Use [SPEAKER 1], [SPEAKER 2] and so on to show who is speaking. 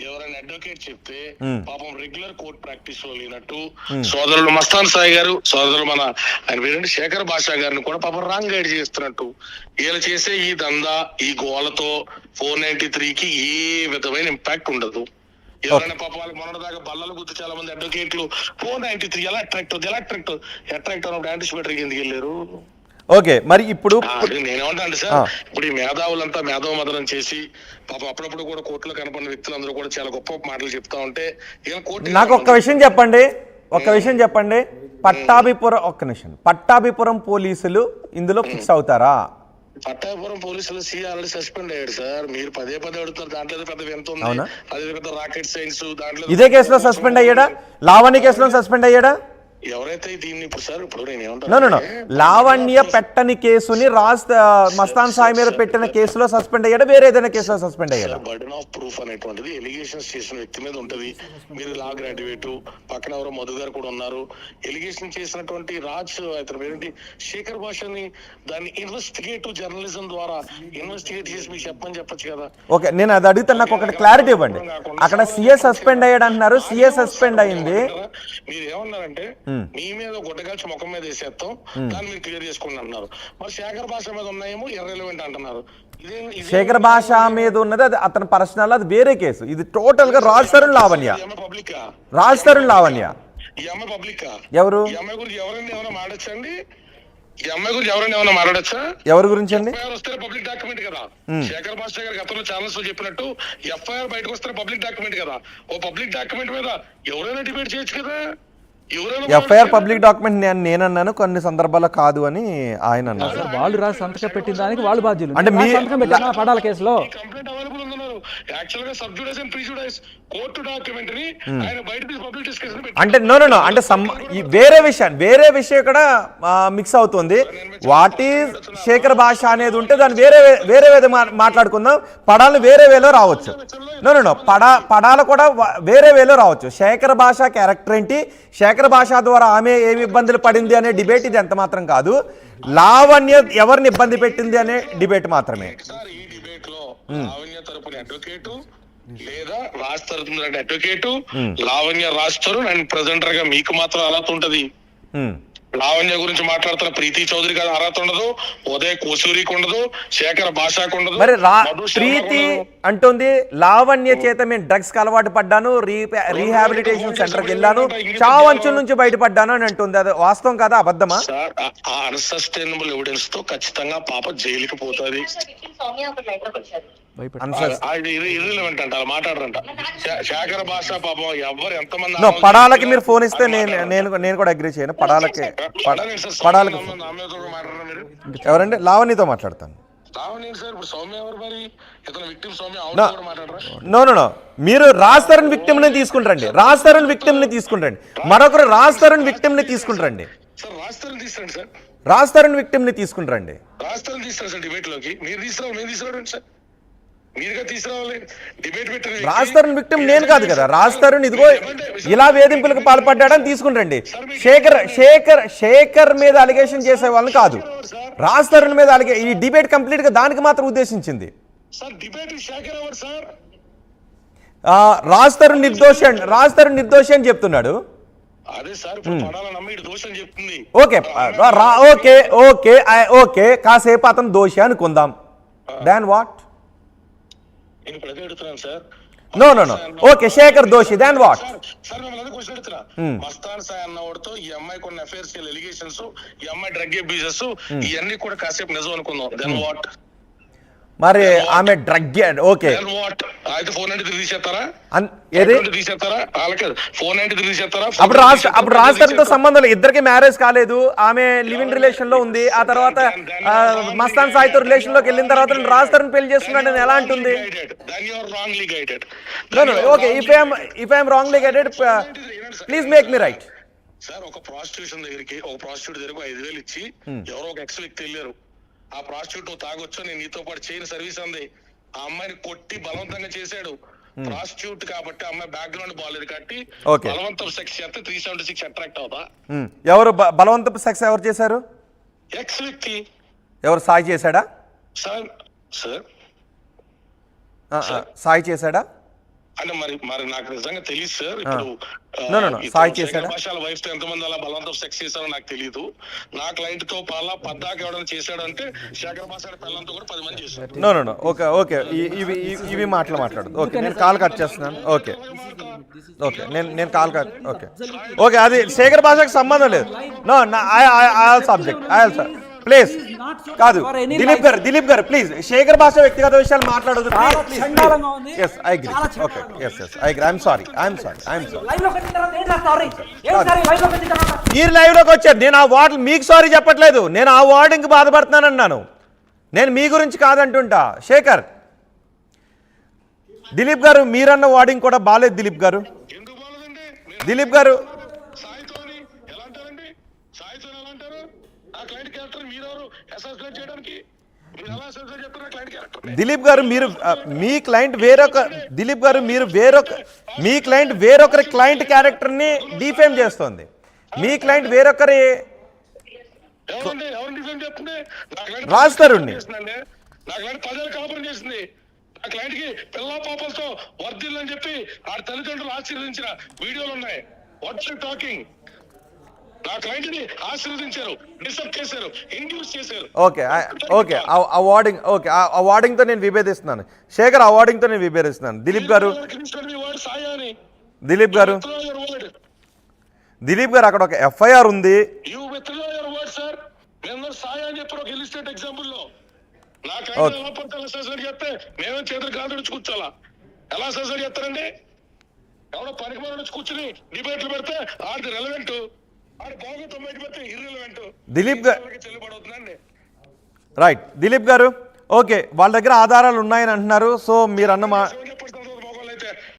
[SPEAKER 1] ఎవరైనా అడ్వకేట్ చెప్తే పాపం రెగ్యులర్ కోర్ట్ ప్రాక్టీస్ లో లేనట్టు సోదరులు మస్తాన్ సాయి గారు, సోదరులు మన ఆయన పేరంటే శేఖర్ భాషా గారిని కూడా పాపం రాంగ్ గైడ్ చేస్తున్నట్టు వీళ్ళు చేసే ఈ దందా ఈ గోలతో 493కి ఏ విధమైన ఇంపాక్ట్ ఉండదు. ఎవరైనా పాప వాళ్ళకి మొన్నటిదాకా బల్లలు గుర్తు చాలా మంది అడ్వకేట్లు 493 ఎలా అట్రాక్ట్ అన్నప్పుడు యాంటిసిపేటరీకి ఎందుకు వెళ్ళారు?
[SPEAKER 2] ఓకే, మరి ఇప్పుడు
[SPEAKER 1] నేనేమంటాను సార్, ఇప్పుడు ఈ మేధావులంతా మేధావమదనం చేసి పాప అప్పుడప్పుడు కూడా కోర్టులో కనపడిన వ్యక్తులందరూ కూడా చాలా గొప్ప మాటలు చెప్తా ఉంటే
[SPEAKER 2] నాకు ఒక్క విషయం చెప్పండి, పట్టాభిపురం పోలీసులు ఇందులో ఫిక్స్ అవుతారా?
[SPEAKER 1] పట్టాభిపురం పోలీసులు ఆల్రెడీ సస్పెండ్ అయ్యాడు సార్. మీరు పదే అడుగుతారు, దాంట్లో పెద్ద ఎంత ఉంది, అదే పెద్ద రాకెట్ సైన్స్. దాంట్లో
[SPEAKER 2] ఇదే కేసులో సస్పెండ్ అయ్యాడా? లావణ్య కేసులో సస్పెండ్ అయ్యాడా?
[SPEAKER 1] ఎవరైతే దీన్ని ఇప్పుడు సార్ ఇప్పుడు నేను ఏమంటాను,
[SPEAKER 2] లావణ్య పెట్టని కేసుని మస్తాన్ సాయి మీద పెట్టిన కేసులో సస్పెండ్ అయ్యాడా, వేరే ఏదైనా కేసులో సస్పెండ్ అయ్యాడా?
[SPEAKER 1] బర్డెన్ ఆఫ్ ప్రూఫ్ అనేటువంటిది ఎలిగేషన్స్ చేసిన వ్యక్తి మీద ఉంటది. మీరు లా గ్రాడ్యుయేట్, పక్కన ఎవరో మధు గారు కూడా ఉన్నారు. ఎలిగేషన్ చేసినటువంటి రాజ్ అతను పేరేంటి శేఖర్ భాషని దాన్ని ఇన్వెస్టిగేటివ్ జర్నలిజం ద్వారా ఇన్వెస్టిగేట్ చేసి మీకు చెప్పొచ్చు కదా.
[SPEAKER 2] ఓకే, నేను అది అడుగుతాను, నాకు ఒకటి క్లారిటీ ఇవ్వండి. అక్కడ సిఏ సస్పెండ్ అయ్యాడు అంటున్నారు, సిఏ సస్పెండ్ అయింది.
[SPEAKER 1] మీరు ఏమన్నారంటే మీ మీద గుడ్డగాల్చి ముఖం మీద వేసేస్తాం, దాన్ని మీరు క్లియర్ చేసుకోండి అన్నారు. మరి శేఖర్ భాష మీద ఉన్నాయేమో ఇర్రెలవెంట్ అంటున్నారు.
[SPEAKER 2] శేఖర్ భాష మీద ఉన్నది అది అతని పర్సనల్, అది వేరే కేసు. ఇది టోటల్ గా రాజ్ తరుణ్ లావణ్య, రాజ్ తరుణ్ లావణ్య.
[SPEAKER 1] ఈ అమ్మాయి పబ్లిక్
[SPEAKER 2] ఎవరు?
[SPEAKER 1] ఈ అమ్మాయి గురించి ఎవరైనా ఏమైనా మాట్లాడచ్చండి? ఈ అమ్మాయి గురించి ఎవరైనా ఏమైనా మాట్లాడచ్చా?
[SPEAKER 2] ఎవరి గురించి అండి?
[SPEAKER 1] వస్తే పబ్లిక్ డాక్యుమెంట్ కదా. శేఖర్ భాష గారు గతంలో ఛానల్స్ లో చెప్పినట్టు ఎఫ్ఐఆర్ బయటకు వస్తే పబ్లిక్ డాక్యుమెంట్ కదా. ఓ పబ్లిక్ డాక్యుమెంట్ మీద ఎవరైనా డిబేట్ చేయొచ్చు కదా.
[SPEAKER 2] ఎఫ్ఐఆర్ పబ్లిక్ డాక్యుమెంట్ నేనన్నాను, కొన్ని సందర్భాల్లో కాదు అని ఆయన అన్నారు.
[SPEAKER 3] వాళ్ళు రాసి సంతకం పెట్టిన దానికి వాళ్ళు బాధ్యులు.
[SPEAKER 2] అంటే మీ
[SPEAKER 3] సంతకం పెట్టిన పడాల కేసులో
[SPEAKER 1] కంప్లైంట్ అవైలబుల్ ఉందన్నారు. యాక్చువల్ గా sub జుడిస్ and pre జుడిస్ court document ని ఆయన బయట పబ్లిక్ డిస్కషన్
[SPEAKER 2] అంటే నో అంటే వేరే విషయం ఇక్కడ మిక్స్ అవుతుంది. వాట్ ఈజ్ శేఖర్ భాష అనేది ఉంటే దాన్ని వేరే మాట్లాడుకుందాం. పడాలు వేరే వేలో రావచ్చు. నో పడాలు కూడా వేరే వేలో రావచ్చు. శేఖర్ భాష క్యారెక్టర్ ఏంటి, శేఖర్ భాష ద్వారా ఆమె ఏమి ఇబ్బందులు పడింది అనే డిబేట్ ఇది ఎంత మాత్రం కాదు. లావణ్య ఎవరిని ఇబ్బంది పెట్టింది అనే డిబేట్ మాత్రమే.
[SPEAKER 1] ఈ డిబేట్ లో లావణ్య తరపున అడ్వకేటు లేదా రాజ్ తరపున advocate, Lavanya Raj Tarun and presenter గా మీకు మాత్రం అర్హత ఉంటది. లావణ్య గురించి మాట్లాడుతున్న ప్రీతి చౌదరి గారు అర్హత ఉండదు, ఉదయ్ కోసూరికి ఉండదు, శేఖర్ భాషకు ఉండదు.
[SPEAKER 2] మరి ప్రీతి అంటుంది లావణ్య చేత మేము డ్రగ్స్ కి అలవాటు పడ్డాను, రీహాబిలిటేషన్ సెంటర్ కి వెళ్ళాను, చావంచుల నుంచి బయటపడ్డాను అని అంటుంది. అది వాస్తవం కదా అబద్ధమా?
[SPEAKER 1] అన్సస్టైనబుల్ ఎవిడెన్స్ తో ఖచ్చితంగా పాప జైలుకి పోతుంది. మాట్లాడరంట శేఖర్ భాష పాపం ఎవరు ఎంతమంది
[SPEAKER 2] పడాలకి మీరు ఫోన్ ఇస్తే నేను కూడా అగ్రీ చేయను. పడాలకి ఎవరండి? లావణ్యతో మాట్లాడతాను. నో మీరు రాజ్ తరుణ్ విక్టిమ్ ని తీసుకుంటారండి, రాజ్ తరుణ్ విక్టిమ్ ని తీసుకుంటారండి, మరొకరు రాజ్ తరుణ్ విక్టిమ్ ని తీసుకుంటారండి, రాజ్ తరుణ్ విక్టిమ్ ని తీసుకుంటారండి.
[SPEAKER 1] రాజ్ తరుణ్ తీసుకురా సార్ డిబేట్ లోకి. మీరు తీసుకురావాలి సార్, మీరుగా తీసుకురావాలి. డిబేట్ పెట్టండి.
[SPEAKER 2] రాజ్ తరుణ్ విక్టిమ్ నేను కాదు కదా. రాజ్ తరుణ్ ఇదిగో ఇలా వేధింపులకు పాల్పడ్డాడని తీసుకుంటారండి. శేఖర్ మీద అలిగేషన్ చేసే వాళ్ళని కాదు, రాజ్ తరుణ్ మీద ఈ డిబేట్ కంప్లీట్ గా దానికి మాత్రం ఉద్దేశించింది. రాజ్ తరుణ్ నిర్దోషి అని చెప్తున్నాడు. ఓకే కాసేపు అతను దోషి అనుకుందాం. Then what? No okay Shekhar దోషి, దాన్ వాట్?
[SPEAKER 1] మస్తాన్ సాయి అన్నవాడితో ఈ అమ్మాయి కొన్ని అఫైర్స్ ఎలిగేషన్స్, ఈ అమ్మాయి డ్రగ్ అబ్యూజెస్ ఇవన్నీ కూడా కాసేపు నిజం అనుకుందాం. Then what?
[SPEAKER 2] మరి ఆమె డ్రగ్ ఓకే
[SPEAKER 1] అయితే 493 తీసేస్తారా?
[SPEAKER 2] ఏది
[SPEAKER 1] తీసేస్తారా?
[SPEAKER 2] అప్పుడు రాజ్ తరుణ్తో సంబంధం లేదు, ఇద్దరికి మ్యారేజ్ కాలేదు, ఆమె లివింగ్ రిలేషన్ లో ఉంది. ఆ తర్వాత మస్తాన్ సాయితో రిలేషన్ లోకి వెళ్ళిన తర్వాత రాజ్ తరుణ్ పెళ్లి చేస్తున్నాడు అని ఎలా అంటుంది? Okay if I'm wrongly guided please make me right.
[SPEAKER 1] Sir ఒక ప్రాస్టిట్యూషన్ దగ్గరికి 5,000 ఇచ్చి ఎవరో ఒక ఎక్స్ వ్యక్తి వెళ్ళారు. ఆ ప్రాస్టిట్యూట్ తాగొచ్చు, నేను నీతో పాటు చేయని సర్వీస్ అంది. ఆ అమ్మాయిని కొట్టి బలవంతంగా చేశాడు. ప్రాస్టిట్యూట్ కాబట్టి అమ్మాయి బ్యాక్గ్రౌండ్ బాగాలేదు కాబట్టి బలవంతం సెక్స్ చేస్తే 376 అట్రాక్ట్ అవుతా.
[SPEAKER 2] ఎవరు బలవంతపు సెక్స్ ఎవరు చేశారు?
[SPEAKER 1] ఎక్స్ వ్యక్తి.
[SPEAKER 2] ఎవరు? సాయి చేశాడా?
[SPEAKER 1] సార్
[SPEAKER 2] సాయి చేశాడా?
[SPEAKER 1] అంటే మరి నాకు నిజంగా తెలియదు సార్. ఇప్పుడు
[SPEAKER 2] No, సాయి చేశాడా?
[SPEAKER 1] భాషల వైఫ్ తో ఎంతమంది అలా బలవంతం సెక్స్ చేశారో నాకు తెలియదు. నా క్లయింట్ తో పద్దాక ఎవడైనా చేశాడంటే శేఖర్ భాష పిల్లలతో కూడా 10 మంది చేశారు.
[SPEAKER 2] నో ఓకే ఇవి మాట్లాడదు. ఓకే, నేను కాల్ కట్ చేస్తున్నాను. ఓకే నేను కాల్ కట్. ఓకే అది శేఖర్ భాషకు సంబంధం లేదు. నో సబ్జెక్ట్ ప్లీజ్ కాదు. దిలీప్ గారు ప్లీజ్ శేఖర్ భాష వ్యక్తిగత విషయాలు మాట్లాడదు. మీరు లైవ్ లోకి వచ్చారు. నేను ఆ వార్డ్ మీకు సారీ చెప్పట్లేదు. నేను ఆ వార్డింగ్కి బాధపడుతున్నానన్నాను. నేను మీ గురించి కాదంటుంటా. శేఖర్, దిలీప్ గారు మీరన్న వార్డింగ్ కూడా బాలేదు. దిలీప్ గారు
[SPEAKER 1] సాయితోని ఎలా అంటారండి? సాయితో ఎలా అంటారు? నా క్లయింట్ క్యారెక్టర్ మీరెవరు అసోసియేట్ చేయడానికి? మీరు ఎలా అసోసియేట్ చెప్తారు నా క్లయింట్ క్యారెక్టర్?
[SPEAKER 2] దిలీప్ గారు మీరు మీ క్లయింట్ వేరొకరి క్లయింట్ క్యారెక్టర్ని డిఫేమ్ చేస్తోంది. మీ క్లయింట్ వేరొకరి
[SPEAKER 1] ఎవరు డిఫెండ్ చెప్తుంది?
[SPEAKER 2] రాస్తారుండి.
[SPEAKER 1] నా క్లయింట్ ప్రజలు కాపురం చేసింది. నా క్లయింట్ కి పిల్ల పాపలతో వర్ధిల్లని చెప్పి ఆ తల్లిదండ్రులు ఆశీర్వదించిన వీడియోలు ఉన్నాయి. What you talking? నా క్లయింట్ ని ఆశీర్వదించారు, డిస్టర్బ్ చేశారు, ఇండ్యూస్ చేశారు.
[SPEAKER 2] ఆ వార్డింగ్ తో నేను విభేదిస్తున్నాను. శేఖర్, ఆ వార్డింగ్ తో నేను విభేదిస్తున్నాను. దిలీప్ గారు అక్కడ ఒక ఎఫ్ఐఆర్ ఉంది.
[SPEAKER 1] సాయి అని చెప్పారు ఒక ఇలిస్టేట్ ఎగ్జాంపుల్ లో. నా క్లయింట్ ఎలా పడతాను అసోసియేట్ చేస్తే మేమే చేతులు కాదు నుంచి కూర్చోాలా? ఎలా అసోసియేట్ చేస్తారండి? ఎవడో పనికి మన నుంచి కూర్చుని డిబేట్లు పెడితే ఆడిది రెలవెంట్, ఆడి బాగుతో బయట పెడితే ఇర్రెలవెంట్.
[SPEAKER 2] దిలీప్ గారు
[SPEAKER 1] చెల్లుబడవుతుందండి.
[SPEAKER 2] రైట్. దిలీప్ గారు ఓకే, వాళ్ళ దగ్గర ఆధారాలు ఉన్నాయని అంటున్నారు. సో మీరు అన్న